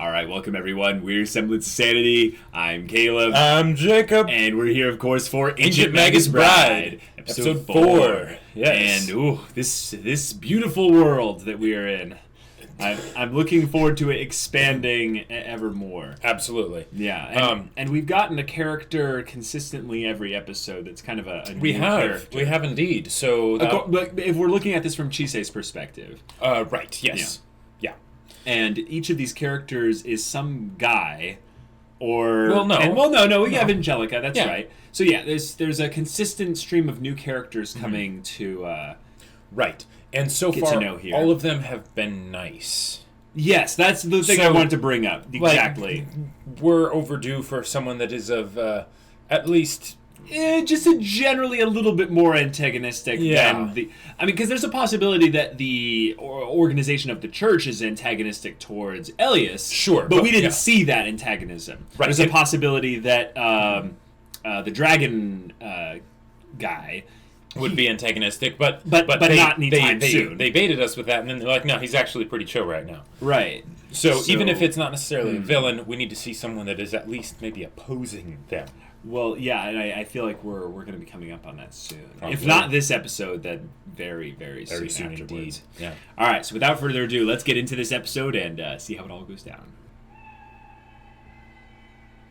All right, welcome everyone. We're Semblance Sanity. I'm Caleb. I'm Jacob. And we're here, of course, for Ancient Magus Bride, episode 4. Yes. And this beautiful world that we are in. I'm looking forward to it expanding ever more. Absolutely. Yeah. And we've gotten a character consistently every episode that's kind of a new character. We have indeed. So But if we're looking at this from Chise's perspective. Right, yes. Yeah. And each of these characters is some guy. Or we have Angelica, that's right. So yeah, there's a consistent stream of new characters coming to right. And so get far, to know here. all of them have been nice. Yes, that's the thing I wanted to bring up. Exactly. We're overdue for someone that is of at least just generally a little bit more antagonistic than the... I mean, because there's a possibility that the organization of the church is antagonistic towards Elias. Sure. But we didn't see that antagonism. Right. There's a possibility that the dragon guy... would be antagonistic, but not anytime soon. They baited us with that, and then they're like, no, he's actually pretty chill right now. Right. So even if it's not necessarily a villain, we need to see someone that is at least maybe opposing them. Well, yeah, and I feel like we're going to be coming up on that soon. Probably. If not this episode, then very, very soon afterwards. Indeed. Yeah. All right, so without further ado, let's get into this episode and see how it all goes down.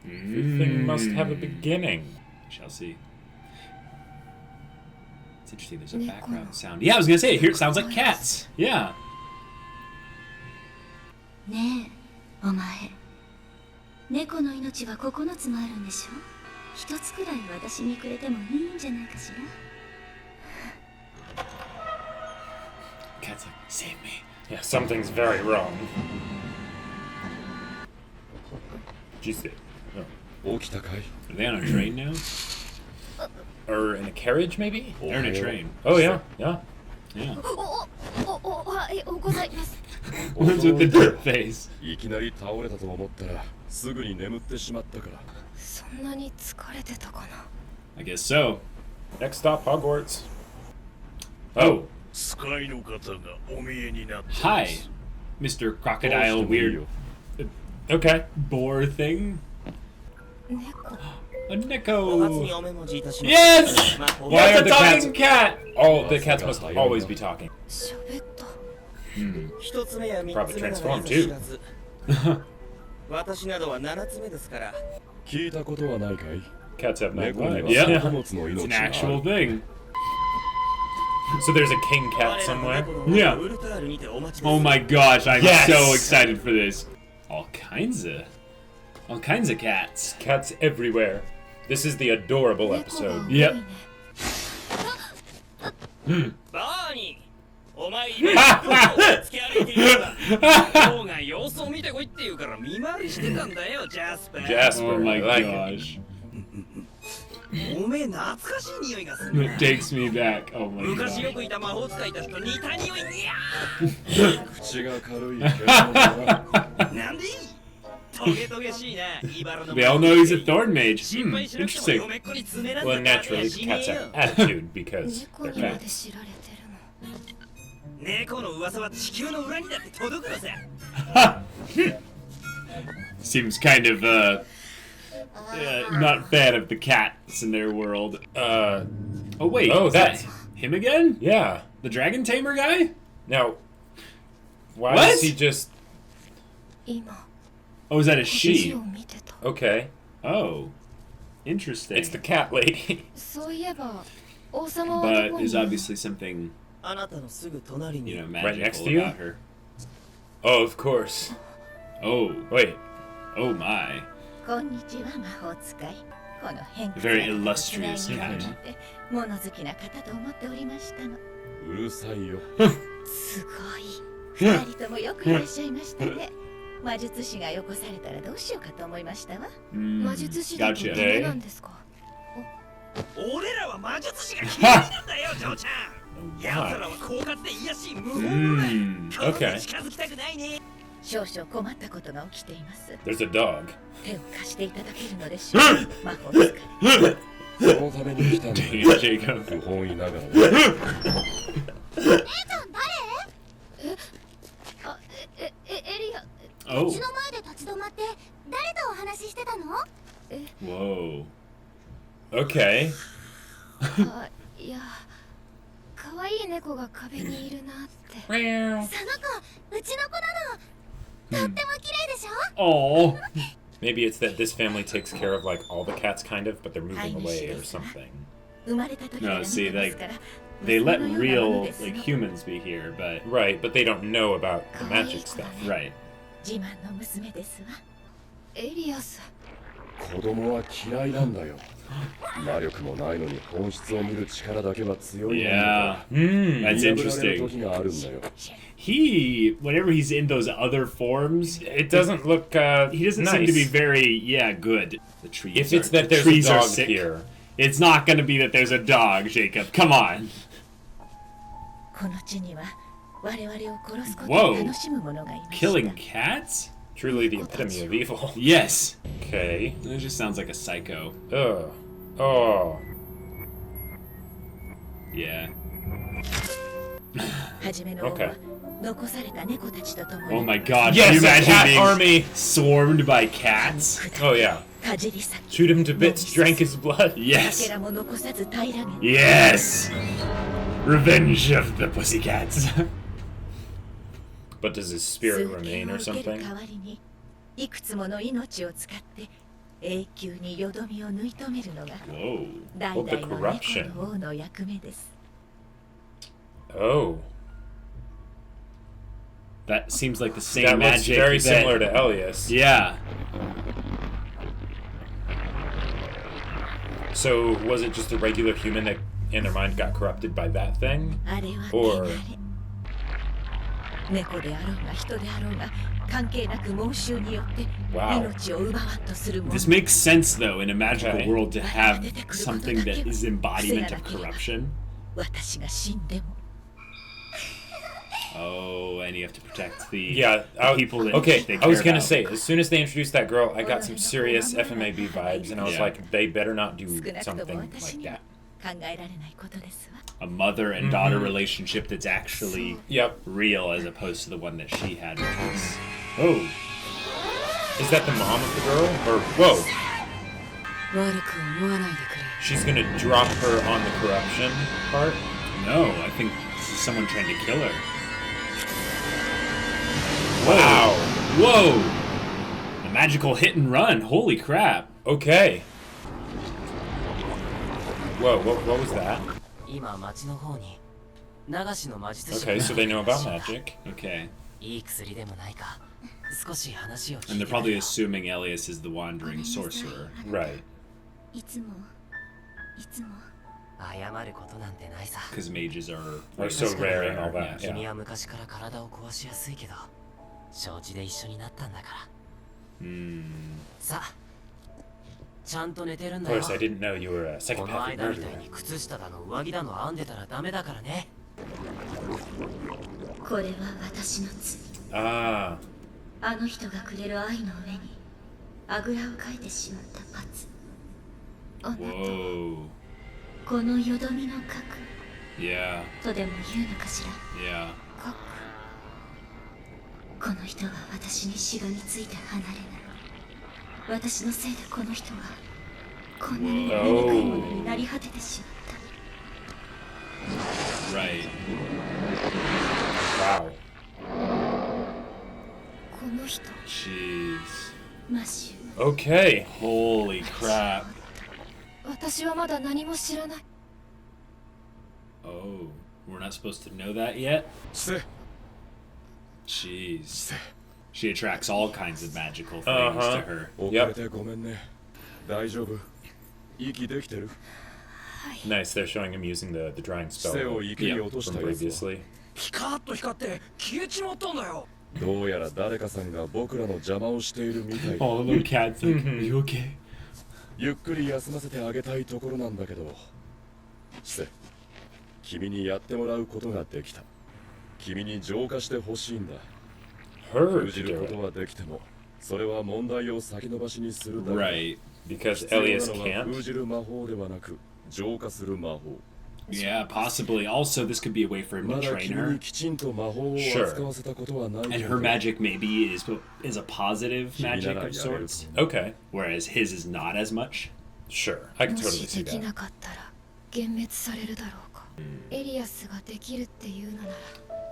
Everything must have a beginning. We shall see. It's interesting, there's a background sound. Yeah, I was going to say, here it sounds like cats. Yeah. ねえ、お前。猫の命は9つもあるんでしょ。1つくらい私にくれてもいいんじゃないかしら。Cat's like, save me. Yeah, something's very wrong. Jesus. Are they on a train now? Or in a carriage, maybe? They're in a train. Oh, yeah. Yeah. Yeah. おはようございます。 One's with the dirt face. いきなり倒れたと思ったらすぐに眠ってしまったから。そんなに疲れてたかな。 I guess so. Next stop, Hogwarts. Oh. 使いの方がお見えになって。 Hi, Mr. Crocodile Weird Okay. Boar thing. 猫。 A Neko. Yes! Yes! Why are That's the a cats? talking cat! All the cats must always be talking. 喋った。 Probably transformed too. 私などは7つ目ですから。聞いたことはないかい？ Cats have no 猫に lives. は Yeah. 9つの It's 命 an があ actual る。 thing. So there's a king cat somewhere. Yeah. Oh my gosh, I'm Yes! so excited for this. All kinds of cats. Cats everywhere. This is the adorable episode. Yep. バーニー、お前今突き歩いているか。今日が様子を見てこいって言うから見回りしてたんだよ、ジャスパー。 Jasper, Oh my I like gosh. おめえ懐かしい匂いがする It takes me back. Oh my 昔よ gosh. くいた魔法使いたちと似た匂いにゃ口が軽い獣だな。ーなんでいいトゲトゲしいな。茨の They all know he's a thorn mage. 心配しなくても Interesting. 嫁っ子に詰められ Well, た naturally, the cats have attitude because 猫 they're にまで cats. 知られてるの。猫の噂は地球の裏にだって届くのさ。 Seems kind of, not fan of the cats in their world. Oh, wait. Oh, is that that's- him again? Yeah. The dragon tamer guy? Now, why What? does he just... 今、 Oh, is that a 星 she? を見てた。 Okay. Oh. Interesting. It's the cat lady. そういえば、王様はど But こ there's に？ obviously something, あなたのすぐ隣に you know, Right next magical to you? about her. Oh, of course. Oh. Wait. Oh my. こんにちは、魔法使い。この変化 Very illustrious cat. 物好きな方と思っておりましたの。うるさいよ。すごい。二人ともよくいらっしゃいましたね。魔術師がよこされたらどうしようかと思いましたわ。 魔術師だと Gotcha. ダメなんですか？俺らは魔術師が嫌いなんだよ、ジョーちゃん。奴 Why? らは狡猾で癒しい無法者だ。 Okay. 近づきたくないね。少々困ったことが起きています。 There's a dog. 手を貸していただけるのでしょう。魔法使い。そのために来たんだ Dang よ。 it, Jacob. 不本意ながらね。姉ちゃん誰？エリア。 Oh. うちの前で立ち止まって誰とお話ししてたの？ Whoa. Okay. あ、いや、可愛い猫が壁にいるなって。その子うちの子なの。とっても綺麗でしょ？ Oh. Maybe it's that this family takes care of like all the cats kind of, but they're moving away or something. 生まれた時から No, 見 see, てます like から。 they let 娘のようなもの real です like humans be here, but Right, but they don't know about the magic stuff. right. 自慢の娘ですわ。エリアス。子供は嫌いなんだよ。魔力もないのに本質を見る力だけは強い Yeah. うん。 That's 見破られる interesting. 時があるんだよ。 He, whenever he's in those other forms, It doesn't look he doesn't nice. seem to be very, good. The trees. If it's are, that the there's a trees are dog sick. here. It's not going to be that there's a dog, Jacob. Come on. この地には我々を殺すこと Whoa. を楽しむ者がいました。 Killing cats? Truly the epitome of evil. Yes. Okay. It just sounds like a psycho. Ugh. Oh. Yeah. はじめの王は Okay. 残された猫たちと共 Oh に my god, can Yes, you a imagine cat being army. swarmed by cats? Oh yeah. かじり裂き Shoot him to bits. Drank his blood. かけ Yes. らも残さず平らげ Yes. Revenge of the Pussycats. But does his 数 spirit 形 remain を or 受ける something? 代わりにいくつもの命を使って永久によどみを縫い止めるのが Whoa. 代 Oh, the 々の corruption. 猫の王の役目です。 Oh. That seems like the same That looks magic. very that- similar to Elias. Yeah. So was it just a regular human that in their mind got corrupted by that thing? あれは Or- 汚れ。猫であろうが人であろうが関係なく猛襲によって Wow. 命を奪わんとするもの。 This makes sense, though, in a magical Okay. world to have something that is embodiment of corruption. 私が死んでも Oh, and you have to protect the, Yeah. the people that Okay. they I was care gonna about. say, as soon as they introduced that girl, I got some serious FMAB vibes, and I was Yeah. like, they better not do 少なくと something も私 like には that. 考えられないことですわ。 A mother and daughter relationship that's actually Yep. real as opposed to the one that she had, which was... Oh. Is that the mom of the girl? Or whoa? 悪く思わないでくれ。 She's gonna drop her on the corruption part. No, I think this is someone trying to kill her. Wow. Whoa! A magical hit and run. Holy crap. Okay. Whoa. What was that? 今町の方に流しの魔術師 Okay, so they know about magic. Okay. いい薬でもないか少し話を聞 And い they're てた probably よ assuming Elias is the wandering sorcerer. Right. いつも謝ることなんてないさ Because mages are Are so rare and all that. 君 Yeah. は昔から体を壊しやすいけど承知で一緒になったんだから Hmm. さあちゃんと寝てるん Of だよ course, I didn't know you were a この psychopathic 間みたい murderer. に靴下だの上着だの編んでたらダメだからねこれは私の罪。 Ah. あの人がくれる愛の上にあぐらをかいてしまった罰。あなたは Whoa. このよどみの核 Yeah. とでも言うのかしら。 Yeah. この人が私にしがみついて離れない。私のせいでこの人がこんなに醜いものになり果ててしまった。 Right. Wow. この人、 Jeez. マシュ Okay. Holy crap. 私はまだ何も知らない。 Oh. We're not supposed to know that yet? せ Jeez. She attracts all kinds of magical things Uh-huh. to her. 遅れてごめんね。大丈夫。息できてる。 Nice. They're showing him using the drying 背 spell を池に落とし from たやつは previously. ピカッと光って消えちまったんだよどうやら誰かさんが僕らの邪魔をしているみたい。 All the little cats like, you okay? ゆっくり休ませてあげたいところなんだけど。せ、君にやってもらうことができた。君に浄化してほしいんだ。 Her 封じ to る do こ it. とはできても、それは問題を先延ばしにするだけ。 Right. Because 必要な Elias のは封 can't. じる魔法ではなく、浄化する魔法。Yeah, possibly. Also, this could be a way for him ま to だ train 君 her. にきちんと魔法を Sure. 扱わせたことはないけ And ど her magic maybe is a positive magic of sorts, Okay. whereas his is not as much. Sure. I can も totally し see でき that. なかったら幻滅されるだろうか、エリアスができるっていうのなら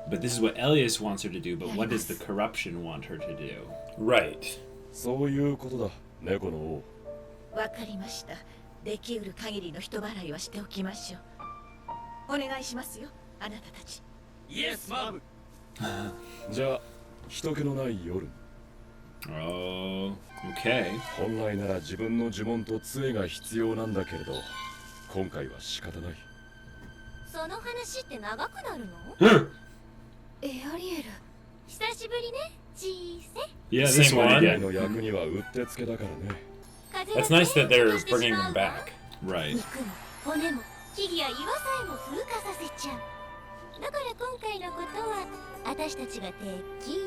But this is what Elias wants her to do, but what does the corruption want her to do? Right. そういうことだ猫の王。わかりました。できうる限りの人払いはしておきましょう。お願いしますよ、あなたたち。イエスマブ。じゃあ人気のない夜、 Oh, okay. 本来なら自分の呪文と杖が必要なんだけれど、今回は仕方ない。その話って長くなるの？エアリエル、久しぶりね、小さい。 Yeah, this Same one one. 彼 again. の役にはうってつけだからね。 That's nice that they're bringing him back. Right. 肉も骨も木々や岩さえも風化させちゃう。だから今回のことは私たちがてっきり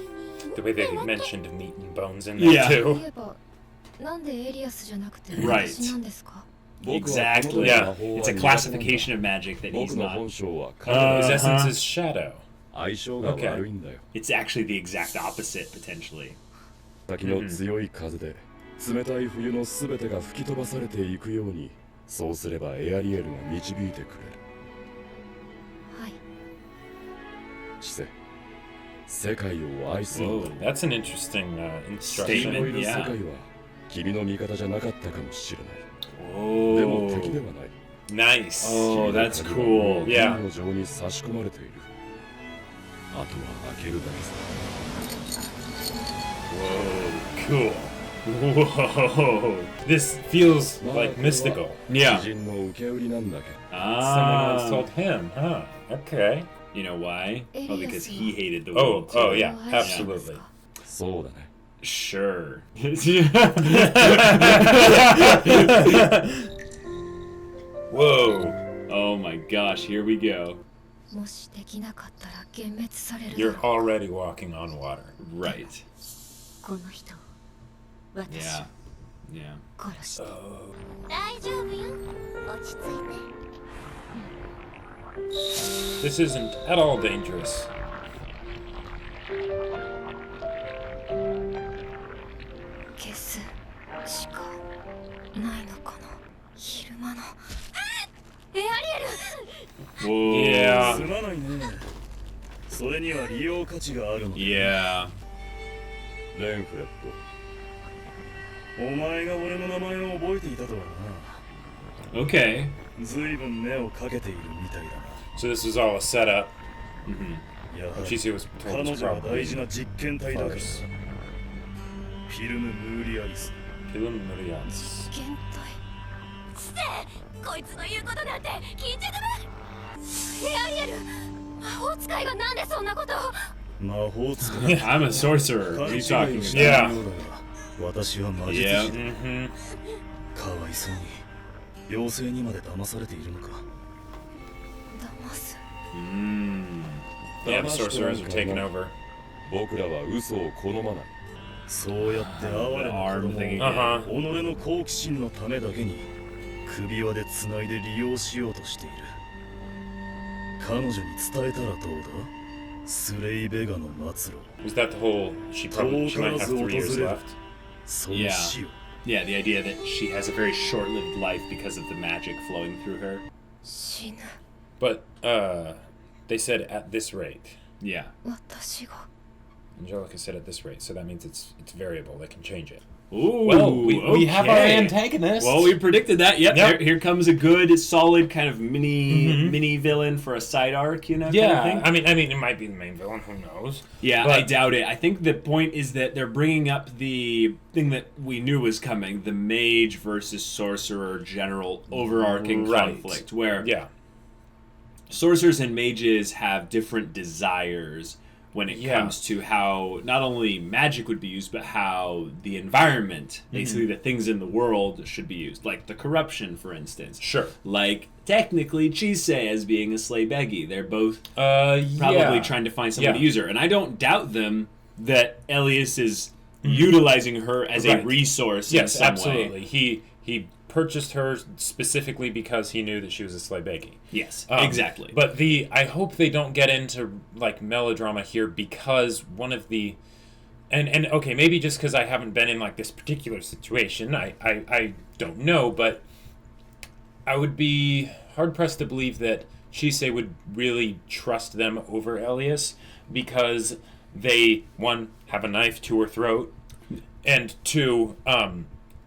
The way they mentioned meat and bones in there Yeah. 言 too. えばなんでエリアスじゃなくて Right. 私なんですか？ Exactly. Yeah. It's a classification of magic that he's 僕の not. 本性は彼ら His の essence is shadow. 相性が悪いんだよ。 It's actually the exact opposite, potentially. 先の強い風で冷たい冬のすべてが吹き飛ばされていくように、そうすればエアリエルが導いてくれる。はい。知性、世界を愛するんだ。 That's an interesting 人 instruction. のいる世 yeah. 界は君の味方じゃなかったかもしれない。でも Oh. 敵ではない。 Nice. Oh, 君の that's 鍵は cool. いや銀の城に差し込まれている。あとは開けるだけさ。 Cool. Whoa. This feels like mystical. Yeah. 知人の受け売りなんだけど。 Someone else Ah. told him, huh? Okay. You know why? Oh, because he hated the Oh, world too. oh yeah, はい absolutely. そうだね。 Sure. Whoa. Oh my gosh, here we go. もしできなかったら幻滅されるだ You're ろう。 already walking on water. Right. この人を私 Yeah. Yeah. 殺して。大丈夫よ。落ち着いて。 This isn't at all dangerous. 消すしかないのかな。昼間の。エアリエル。 Whoa. Yeah. すまないね。それには利用価値があるの。 Yeah. レンフレッお前が俺の名前を覚えていたとは Okay. な。ずいぶん目をかけているみたいだ So this is all a setup. な。やはり Chisi was 彼 told 女 it's は大 probably 事な実験体だから。 farce. フィルム・ムーリアリス。 Preliminaries. 現体。こいつの言うことなんて聞いちゃダメ。エアリエル、魔法使いがなんでそんなことを。魔法使い。 I'm a sorcerer. What are you 勘違 talking い about? しているようだが私は魔術師 Yeah. だ。 Mm-hmm. かわいそうに妖精にまで騙されているのか。騙す。 Mm. Yeah, the sorcerers are taking over. 僕らは嘘を好まない。そうやって哀れな子 Arm 供 thing を Uh-huh. 己の好奇心のためだけに首輪で繋いで利用しようとしている。彼女に伝えたらどうだ？スレイベガの末路。 Was that the whole? She might have 3 years left. その Yeah. 死を。 Yeah, the idea that she has a very short-lived life because of the magic flowing through her. 死ぬ。 But they said at this rate. Yeah. 私が。 Angelica said at this rate, so that means it's variable. They can change it. Ooh, Well, we have our okay. antagonist. Well, we predicted that. Yep. Yep. Here comes a good, solid kind of mini villain for a side arc, you know? kind of Yeah, thing. I mean, it might be the main villain. Who knows? Yeah, But- I doubt it. I think the point is that they're bringing up the thing that we knew was coming, the mage versus sorcerer general overarching Right. conflict, where Yeah. sorcerers and mages have different desires when it Yeah. comes to how not only magic would be used, but how the environment, basically the things in the world, should be used. Like the corruption, for instance. Sure. Like, technically, Chise as being a Slaybegi. They're both Probably probably trying to find someone to Yeah. use her. And I don't doubt them that Elias is utilizing her as a Right. resource in Yes, some absolutely. way. He purchased her specifically because he knew that she was a Slaybegi. Yes, exactly. But I hope they don't get into like melodrama here, because one of the and okay, maybe just because I haven't been in like this particular situation, I don't know, but I would be hard pressed to believe that Chise would really trust them over Elias, because they, one, have a knife to her throat, and two,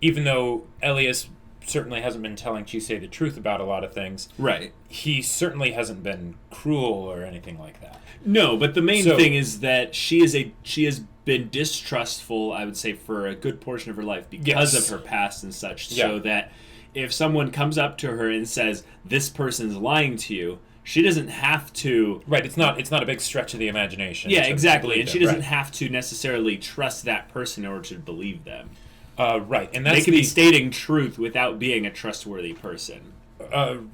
even though Elias certainly hasn't been telling Chise the truth about a lot of things, right, he certainly hasn't been cruel or anything like that. No, but the main thing is that she has been distrustful, I would say, for a good portion of her life because of her past and such. Yeah. So that if someone comes up to her and says, this person's lying to you, she doesn't have to... Right, it's not a big stretch of the imagination. Yeah, exactly. And she doesn't have to necessarily trust that person in order to believe them. Right, and that's they can be stating truth without being a trustworthy person.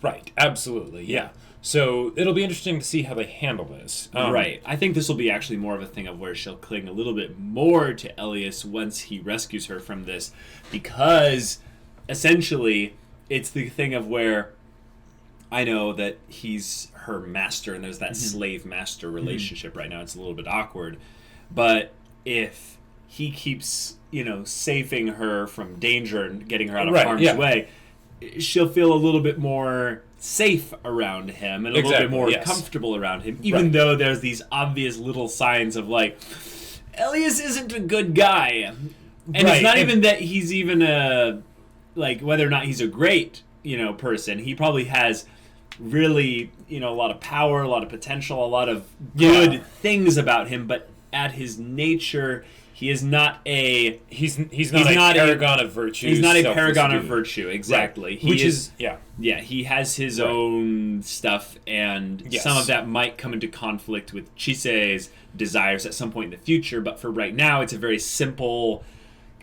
Right, absolutely, yeah. So it'll be interesting to see how they handle this. Right. I think this will be actually more of a thing of where she'll cling a little bit more to Elias once he rescues her from this, because essentially it's the thing of where I know that he's her master and there's that slave-master relationship right now. It's a little bit awkward. But if he keeps, saving her from danger and getting her out of harm's way, she'll feel a little bit more safe around him and a little bit more comfortable around him, even though there's these obvious little signs of like, Elias isn't a good guy. And it's not even that he's even whether or not he's a great, person. He probably has really, a lot of power, a lot of potential, a lot of good things about him, but at his nature, he is not a... He's not a paragon of virtue. He's not a paragon of virtue, exactly. Right. Which is... Yeah, he has his own stuff, and some of that might come into conflict with Chise's desires at some point in the future, but for right now, it's a very simple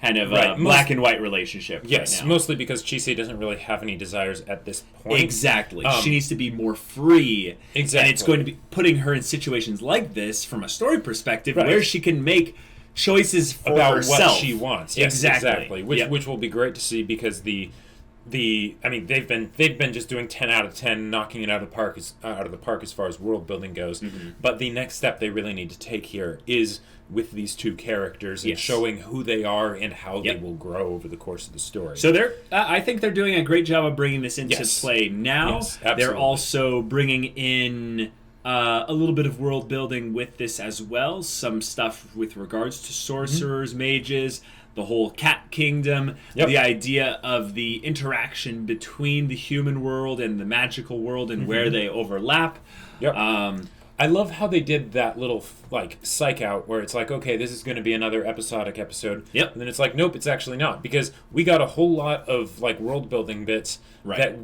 kind of black and white relationship right now. Mostly because Chise doesn't really have any desires at this point. Exactly. She needs to be more free. Exactly. And it's going to be putting her in situations like this, from a story perspective, where she can make choices for about herself. What she wants. Yes, exactly. Which will be great to see, because they've been just doing 10 out of 10, knocking it out of the park as far as world building goes. But the next step they really need to take here is with these two characters and showing who they are and how they will grow over the course of the story. So I think they're doing a great job of bringing this into play now. Yes, absolutely. They're also bringing in a little bit of world building with this as well. Some stuff with regards to sorcerers, mages, the whole cat kingdom, the idea of the interaction between the human world and the magical world and where they overlap. I love how they did that little psych out where it's like, okay, this is going to be another episodic episode. And then it's like, nope, it's actually not, because we got a whole lot of world building bits that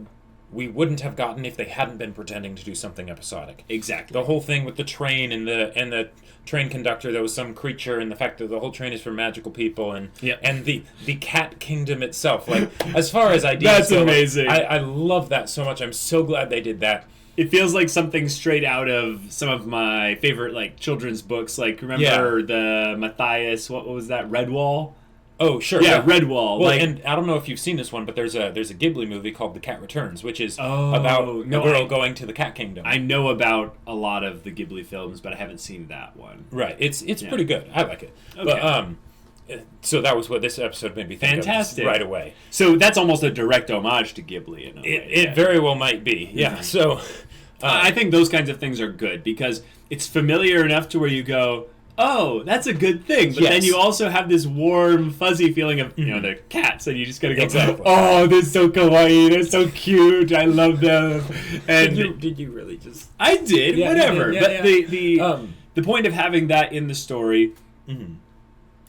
we wouldn't have gotten if they hadn't been pretending to do something episodic. Exactly. The whole thing with the train and the train conductor that was some creature, and the fact that the whole train is for magical people, and the cat kingdom itself. As far as ideas That's amazing. I love that so much. I'm so glad they did that. It feels like something straight out of some of my favorite children's books. Remember the Matthias, what was that, Redwall? Oh, sure. Yeah, Redwall. Well, and I don't know if you've seen this one, but there's a Ghibli movie called The Cat Returns, which is about a girl going to the cat kingdom. I know about a lot of the Ghibli films, but I haven't seen that one. Right. It's pretty good. I like it. Okay. But so that was what this episode made me think of right away. So that's almost a direct homage to Ghibli in a way. It very well might be. Yeah. So I think those kinds of things are good, because it's familiar enough to where you go, oh, that's a good thing. But then you also have this warm, fuzzy feeling of, they're cats, and you just gotta go, oh, they're so kawaii, they're so cute, I love them. And did you really just... I did, whatever. But the point of having that in the story,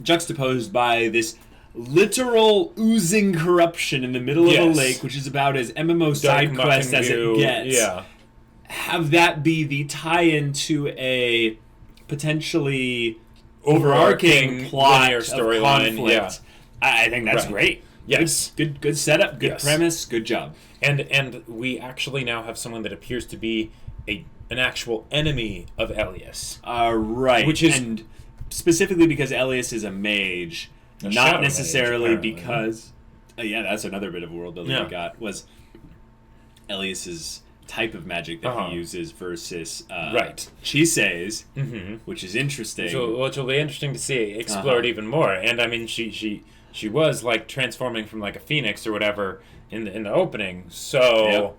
juxtaposed by this literal oozing corruption in the middle of a lake, which is about as MMO side quest as it gets. Have that be the tie-in to a potentially overarching plot of conflict. I think that's great. Yes. Good setup, good premise, good job. And we actually now have someone that appears to be an actual enemy of Elias. Right. And specifically because Elias is a mage, not necessarily because Yeah, that's another bit of world building Yeah. we got, was Elias's type of magic that Uh-huh. he uses versus Right. Chise's, Mm-hmm. which is interesting. So, which will be interesting to see explored even more. And I mean, she was like transforming from like a phoenix or whatever in the opening. So, Yep.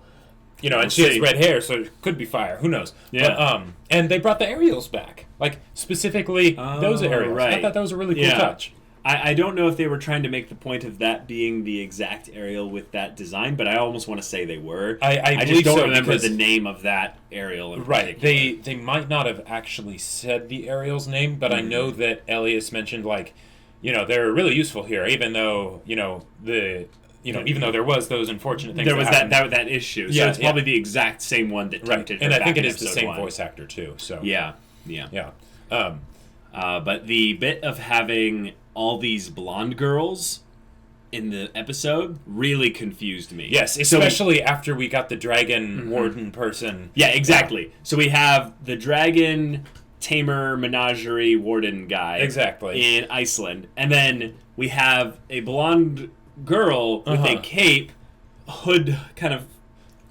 you know, We'll and she has see. red hair, so it could be fire. Who knows? Yeah. But, and they brought the aerials back, like specifically those Oh, aerials. I right. thought that was a really cool Yeah. touch. I don't know if they were trying to make the point of that being the exact aerial with that design, but I almost want to say they were. I just believe don't so, remember because- the name of that aerial. In Right. particular. They might not have actually said the aerial's name, but I know that Elias mentioned like, you know, they're really useful here, even though even though there was those unfortunate things. There was happened. that issue. So Yeah, it's yeah. probably the exact same one that Right, tempted and her I think back it in is the episode same 1. voice actor too. So Yeah. yeah. But the bit of having all these blonde girls in the episode really confused me. Yes, So- especially after we got the dragon Mm-hmm. warden person. yeah, exactly. So we have the dragon tamer menagerie warden guy Exactly. in Iceland, and then we have a blonde girl with a Uh-huh. cape, hood kind of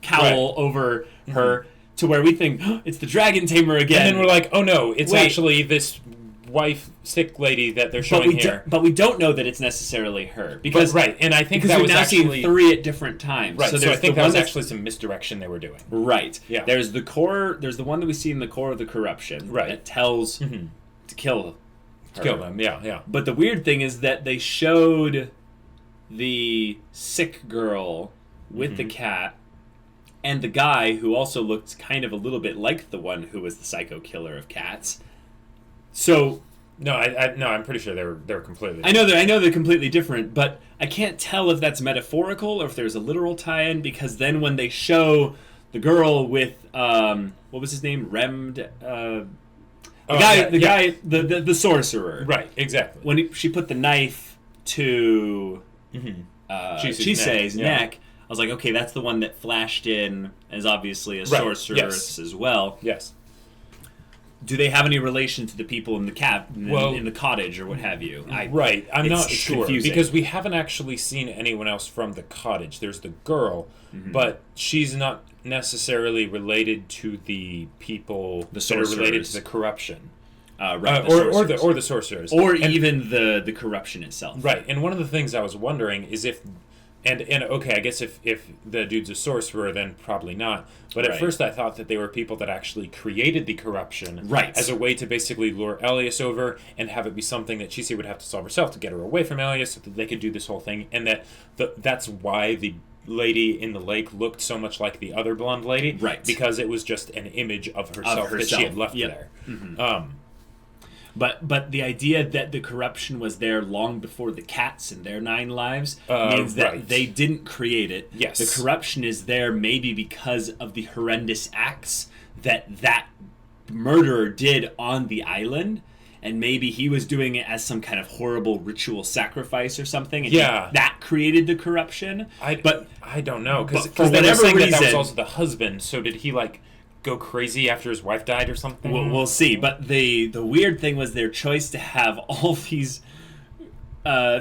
cowl over her, to where we think it's the dragon tamer again. And then we're like, oh no, it's Wait. actually this wife sick lady that they're but showing we, here. but we don't know that it's necessarily her But, because right, and I think because that we've was now actually seen 3 at different times. right. So, there's I think the that one was that's- actually some misdirection they were doing. right. Yeah. There's the core. There's the one that we see in the core of the corruption. Right. That tells Mhm. to kill her. Kill them. Yeah, yeah. But the weird thing is that they showed the sick girl with the cat and the guy who also looked kind of a little bit like the one who was the psycho killer of cats. So No, I'm pretty sure they were completely. I know they're completely different, but I can't tell if that's metaphorical or if there's a literal tie-in, because then when they show the girl with what was his name, Remd, the guy, the sorcerer, Right, exactly. when she put the knife to Chise's Chise's neck, yeah. neck, I was like, okay, that's the one that flashed in as obviously a Right, sorceress yes. as well. Yes. Do they have any relation to the people in the Well- in the cottage or what have you? Right, I'm not it's sure confusing. because we haven't actually seen anyone else from the cottage. There's the girl, Mm-hmm. but she's not necessarily related to the people The that are related sorcerers. to the corruption, right, or the sorcerers, or And- even the corruption itself. right. And one of the things I was wondering is if. And okay, I guess if the dude's a sorcerer, then probably not. But at Right. first I thought that they were people that actually created the corruption Right. as a way to basically lure Elias over and have it be something that Chise would have to solve herself to get her away from Elias so that they could do this whole thing. And that's why the lady in the lake looked so much like the other blonde lady. Right. Because it was just an image of herself, that she herself. had left Yep. there. But the idea that the corruption was there long before the cats and their 9 lives means that right. they didn't create it. Yes. The corruption is there maybe because of the horrendous acts that murderer did on the island. And maybe he was doing it as some kind of horrible ritual sacrifice or something. And Yeah. that created the corruption. I don't know because but for they were whatever saying that was reason- also the husband. So did he like go crazy after his wife died or something? We'll see. But the weird thing was their choice to have all these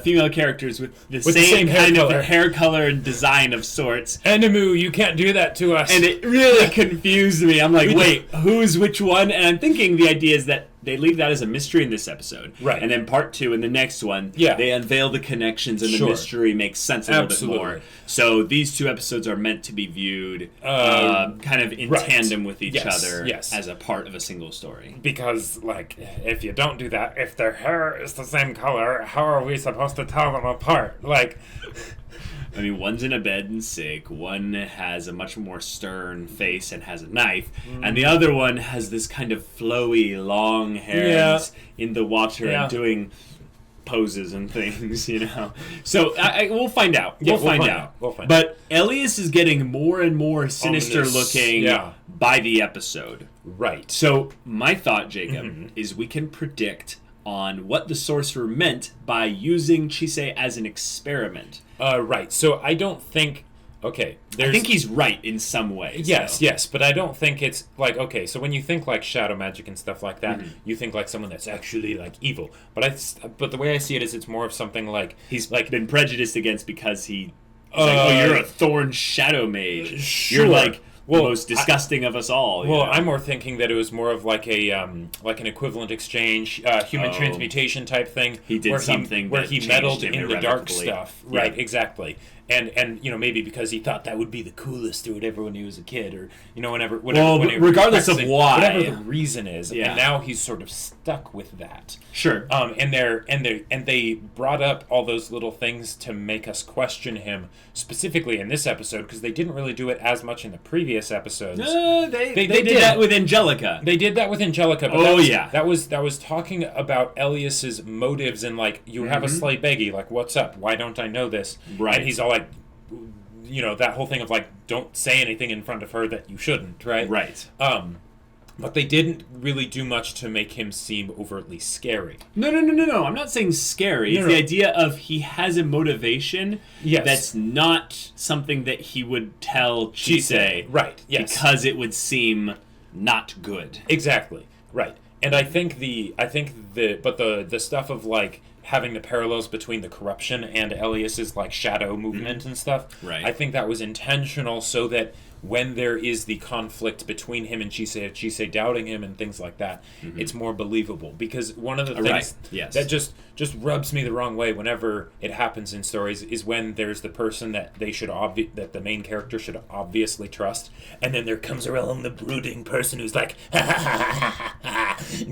female characters with the same hair kind color. of hair color and design of sorts. Enemu, you can't do that to us. And it really confused me. I'm like, wait, who's which one? And I'm thinking the idea is that they leave that as a mystery in this episode. Right. And then part 2 in the next one, Yeah. they unveil the connections and the Sure. mystery makes sense a little Absolutely. bit more. So these 2 episodes are meant to be viewed kind of in right. tandem with each Yes, other yes. as a part of a single story. because, like, if you don't do that, if their hair is the same color, how are we supposed to tell them apart? Like, I mean, one's in a bed and sick. One has a much more stern face and has a knife, and the other one has this kind of flowy, long hair Yeah. and is in the water Yeah. and doing poses and things, you know. So we'll find out. Yeah, we'll find out. We'll find but Elias is getting more and more sinister Ominous. looking Yeah. by the episode. right. So my thought, Jacob, Mm-hmm. is we can predict on what the sorcerer meant by using Chise as an experiment. Right. So I don't think okay, I think he's right in some ways. Yes, though. yes, but I don't think it's like, okay, so when you think like shadow magic and stuff like that, you think like someone that's actually like evil. But the way I see it is it's more of something like He's like been prejudiced against because he's like, oh, you're a thorn shadow mage. Sure. You're like Well, the most disgusting of us all. Well, you know? I'm more thinking that it was more of like an equivalent exchange, human Oh. transmutation type thing. He did something where that he changed meddled him in the dark irrevocably. stuff. Yeah. Right, exactly. And maybe because he thought that would be the coolest or whatever when he was a kid, or whenever Well, whenever regardless of practicing, why. whatever the reason is, Yeah. and now he's sort of stuck with that. Sure. And they brought up all those little things to make us question him specifically in this episode, because they didn't really do it as much in the previous episodes. They they did did. that with Angelica. They did that with Angelica, but Oh, yeah. that was talking about Elias's motives and like, you have a slight beggy, like, what's up? Why don't I know this? Right. And he's all like, that whole thing of like, don't say anything in front of her that you shouldn't, right? Right. But they didn't really do much to make him seem overtly scary. No. I'm not saying scary. No, It's no. the idea of he has a motivation Yes. that's not something that he would tell Chisei. Right, yes. Because it would seem not good. Exactly. Right. And I think the stuff of like having the parallels between the corruption and Elias's like shadow movement and stuff. Right. I think that was intentional so that when there is the conflict between him and Chisei doubting him and things like that, it's more believable. Because one of the things Right, yes. that just rubs me the wrong way whenever it happens in stories is when there's the person that they should that the main character should obviously trust, and then there comes along the brooding person who's like,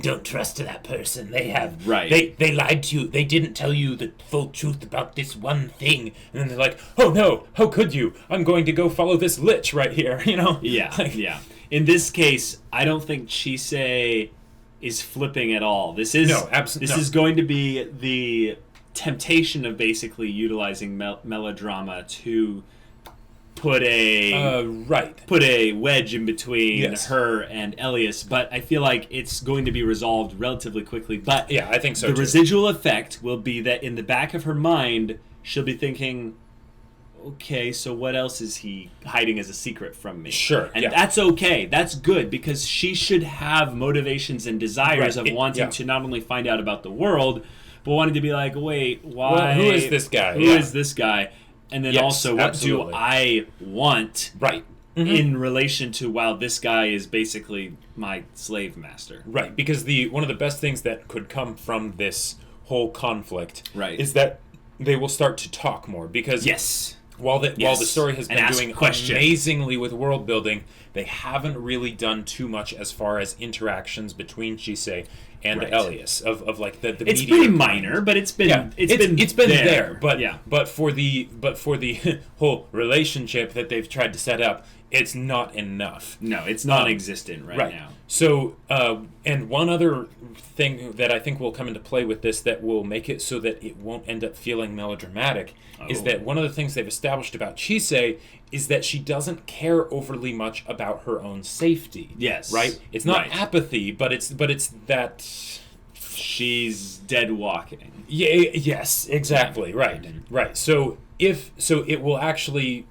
don't trust that person. They have Right. They lied to you. They didn't tell you the full truth about this one thing. And then they're like, oh no, how could you? I'm going to go follow this lich right here, Yeah, Like, yeah. In this case, I don't think Chisei is flipping at all. This is No, This is going to be the temptation of basically utilizing melodrama to put a wedge in between Yes. her and Elias. But I feel like it's going to be resolved relatively quickly. But Yeah, I think so the too. residual effect will be that in the back of her mind, she'll be thinking, okay, so what else is he hiding as a secret from me? Sure, And yeah. that's okay. That's good, because she should have motivations and desires Right, of wanting yeah. to not only find out about the world, but wanting to be like, wait, why? Well, who is this guy? Who Yeah. is this guy? And then Yes, also, what absolutely. do I want Right. in relation to, wow, this guy is basically my slave master? Right, because one of the best things that could come from this whole conflict Right. is that they will start to talk more, because Yes. while the story has And been ask doing questions. amazingly with world building, they haven't really done too much as far as interactions between Chisei and Right. Elias of like the It's meteor pretty kind. minor, but it's been Yeah, it's been there, but yeah. but for the whole relationship that they've tried to set up, it's not enough. No, it's non-existent right now. So, and one other thing that I think will come into play with this that will make it so that it won't end up feeling melodramatic is Oh. that one of the things they've established about Chisei is that she doesn't care overly much about her own safety. Yes. Right? It's not Right. apathy, but it's that... She's dead walking. Yeah, yes, exactly. Right. Right. So it will actually,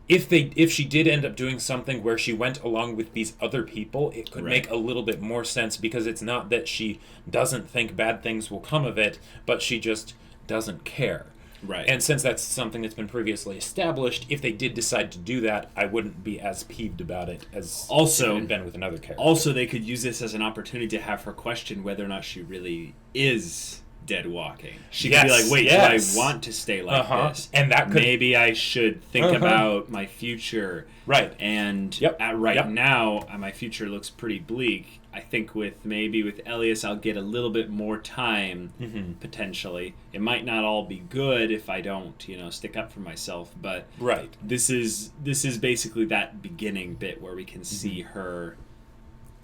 if she did end up doing something where she went along with these other people, it could Right. make a little bit more sense, because it's not that she doesn't think bad things will come of it, but she just doesn't care. Right. And since that's something that's been previously established, if they did decide to do that, I wouldn't be as peeved about it as Also- it had been with another character. Also, they could use this as an opportunity to have her question whether or not she really is dead walking. She could be Yes, like, wait, yes. do I want to stay like Uh-huh. this? And that could- Maybe I should think Uh-huh. about my future. Right. And Yep. Yep. now, my future looks pretty bleak. I think with Elias, I'll get a little bit more time, potentially. It might not all be good if I don't, stick up for myself, but Right. this is basically that beginning bit where we can see her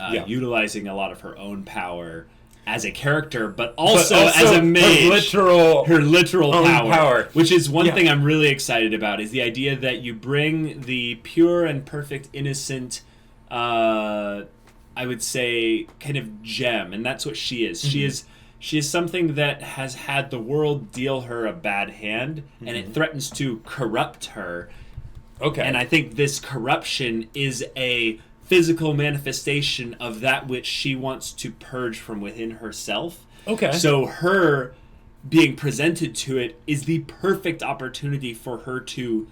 Yeah. utilizing a lot of her own power as a character, but also as also a mage. her literal own power. which is one Yeah. thing I'm really excited about, is the idea that you bring the pure and perfect innocent, I would say, kind of gem, and that's what she is. She is something that has had the world deal her a bad hand, and it threatens to corrupt her. Okay. And I think this corruption is a physical manifestation of that which she wants to purge from within herself. Okay. So her being presented to it is the perfect opportunity for her to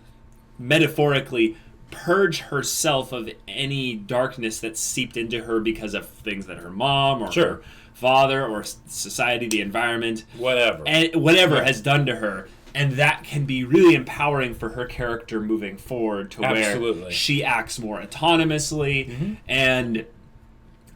metaphorically purge herself of any darkness that's seeped into her because of things that her mom or Sure. her father or society, the environment, Whatever. and whatever has done to her. And that can be really empowering for her character moving forward to Absolutely. where she acts more autonomously. And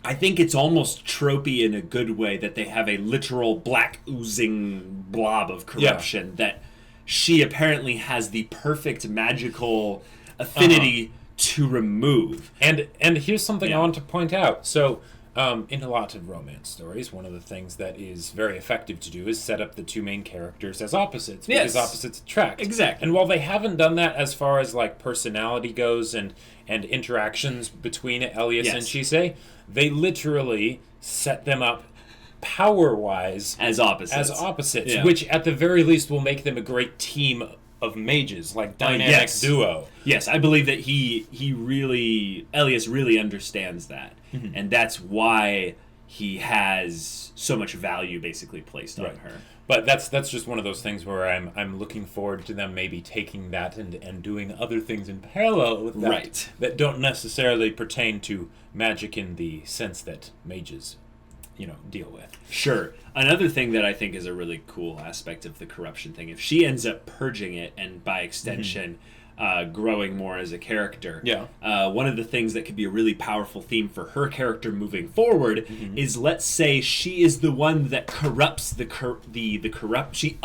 I think it's almost tropey in a good way that they have a literal black oozing blob of corruption that she apparently has the perfect magical affinity to remove. And here's something I Yeah. want to point out. So, in a lot of romance stories, one of the things that is very effective to do is set up the two main characters as opposites, because Yes. opposites attract. Exactly. And while they haven't done that as far as like personality goes and interactions between Elias and Yes. Chise, they literally set them up power-wise As opposites. Yeah. which at the very least will make them a great team of mages, like dynamic yes. duo. Yes, I believe that Elias really understands that. Mm-hmm. And that's why he has so much value basically placed on Right. her. But that's just one of those things where I'm looking forward to them maybe taking that and doing other things in parallel with that Right. that don't necessarily pertain to magic in the sense that mages, deal with. Sure. Another thing that I think is a really cool aspect of the corruption thing, if she ends up purging it and by extension growing more as a character, one of the things that could be a really powerful theme for her character moving forward is, let's say she is the one that corrupts the corrupt. She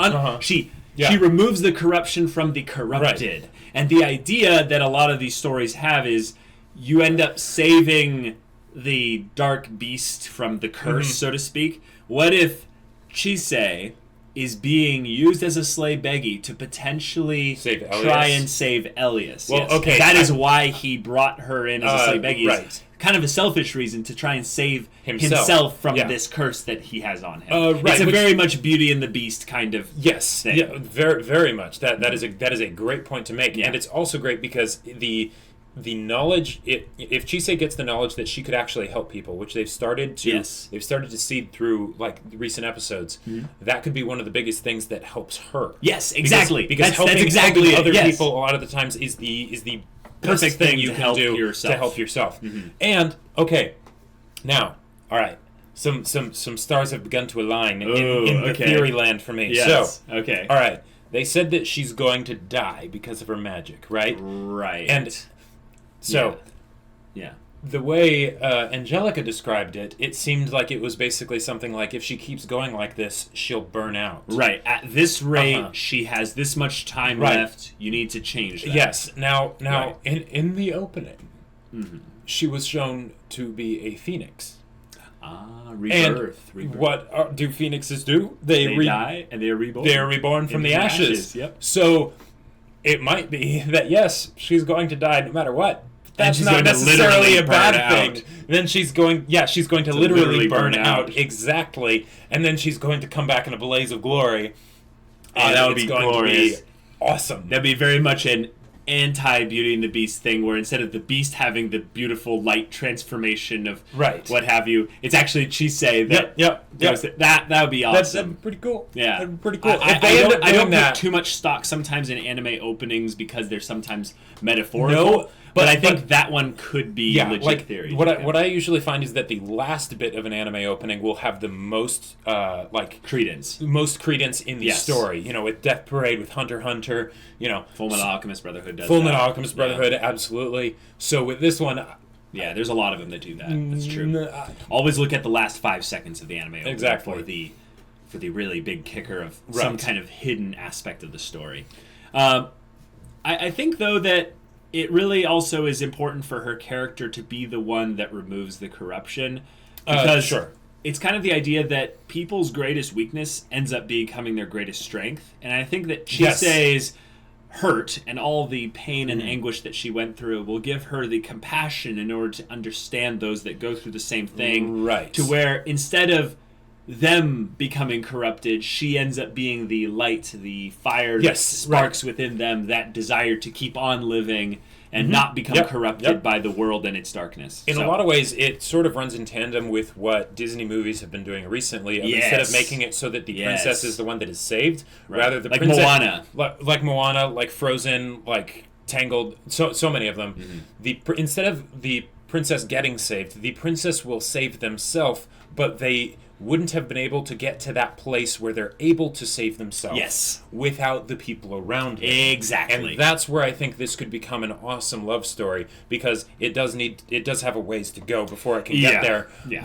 removes the corruption from the corrupted. Right. And the idea that a lot of these stories have is you end up saving the dark beast from the curse, so to speak. What if Chise is being used as a slave beggy to potentially Save Elias? try and save Elias? Well, Yes. okay, That is why he brought her in as a slave beggy. right. It's kind of a selfish reason to try and save Himself. himself from Yeah. this curse that he has on him. Right, It's a which- very much Beauty and the Beast kind of Yes, thing. yeah, very very much. That is a great point to make, Yeah. and it's also great because the knowledge, if Chise gets the knowledge that she could actually help people, which they've started to seed through like recent episodes, that could be one of the biggest things that helps her. Yes, exactly. Because That's helping exactly it, other yes. people a lot of the times is the Perfect best thing you to can help do yourself. to help yourself. And okay, now, all right, some stars have begun to align in the okay. theory land for me. Yes. So, Okay. all right, they said that she's going to die because of her magic, right? Right. And so yeah. the way Angelica described it, it seemed like it was basically something like, if she keeps going like this, she'll burn out. Right. At this rate, Uh-huh. she has this much time Right. left. You need to change that. Yes. Now, Right. in the opening, she was shown to be a phoenix. Rebirth. What do phoenixes do? They die and they are reborn. They are reborn from Into the ashes. Yep. So it might be that, yes, she's going to die no matter what. That's she's not going to necessarily literally a bad burn thing. out. Then she's going to literally burn out. out. Exactly. And then she's going to come back in a blaze of glory. Oh, that would it's be going glorious. to be awesome. That'd be very much an anti-Beauty and the Beast thing, where instead of the Beast having the beautiful light transformation of Right. what have you, it's actually Chise that Yep. does it. That would be awesome. That'd be pretty cool. Yeah, That'd be pretty cool. I If they end up don't doing that, put too much stock sometimes in anime openings because they're sometimes metaphorical. No, but I think that one could be legit like theory. what I usually find is that the last bit of an anime opening will have the most credence in the story. You know, with Death Parade, with Hunter x Hunter. You know, Fullmetal Alchemist Brotherhood does. Fullmetal that. Alchemist Brotherhood, absolutely. So with this one, Yeah, there's a lot of them that do that. That's true. Always look at the last 5 seconds of the anime opening Exactly. for the really big kicker of Right. some kind of hidden aspect of the story. I think though that it really also is important for her character to be the one that removes the corruption, because sure. it's kind of the idea that people's greatest weakness ends up becoming their greatest strength, and I think that Chise's hurt and all the pain and anguish that she went through will give her the compassion in order to understand those that go through the same thing. Right. To where instead of them becoming corrupted, she ends up being the light, the fire that Yes, sparks within them that desire to keep on living and not become corrupted by the world and its darkness. In a lot of ways, it sort of runs in tandem with what Disney movies have been doing recently. Instead of making it so that the princess is the one that is saved, rather the like princess, Moana, like Moana, like Frozen, like Tangled, so many of them. Instead of the princess getting saved, the princess will save themselves, but they wouldn't have been able to get to that place where they're able to save themselves without the people around them. Exactly. And that's where I think this could become an awesome love story, because it does have a ways to go before it can get there. Yeah.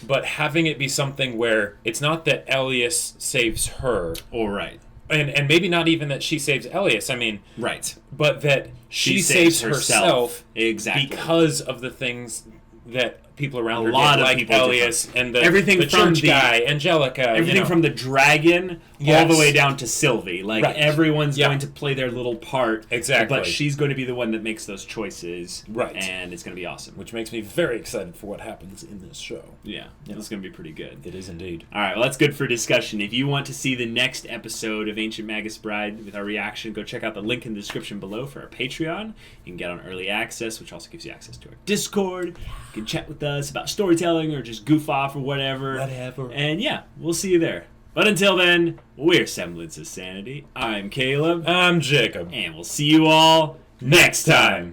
But having it be something where it's not that Elias saves her. All right. And maybe not even that she saves Elias. I mean, right. But that she saves herself exactly because of the things that people around her did, of like people Elias and the from church guy, Angelica. Everything from the dragon all the way down to Sylvie. Like, everyone's going to play their little part. Exactly. But she's going to be the one that makes those choices. Right. And it's going to be awesome. Which makes me very excited for what happens in this show. Yeah. It's going to be pretty good. It is indeed. All right. Well, that's good for discussion. If you want to see the next episode of Ancient Magus Bride with our reaction, go check out the link in the description below for our Patreon. You can get on early access, which also gives you access to our Discord. You can chat with us about storytelling or just goof off or whatever. And yeah, we'll see you there. But until then, we're Semblance of Sanity. I'm Caleb. I'm Jacob. And we'll see you all next time.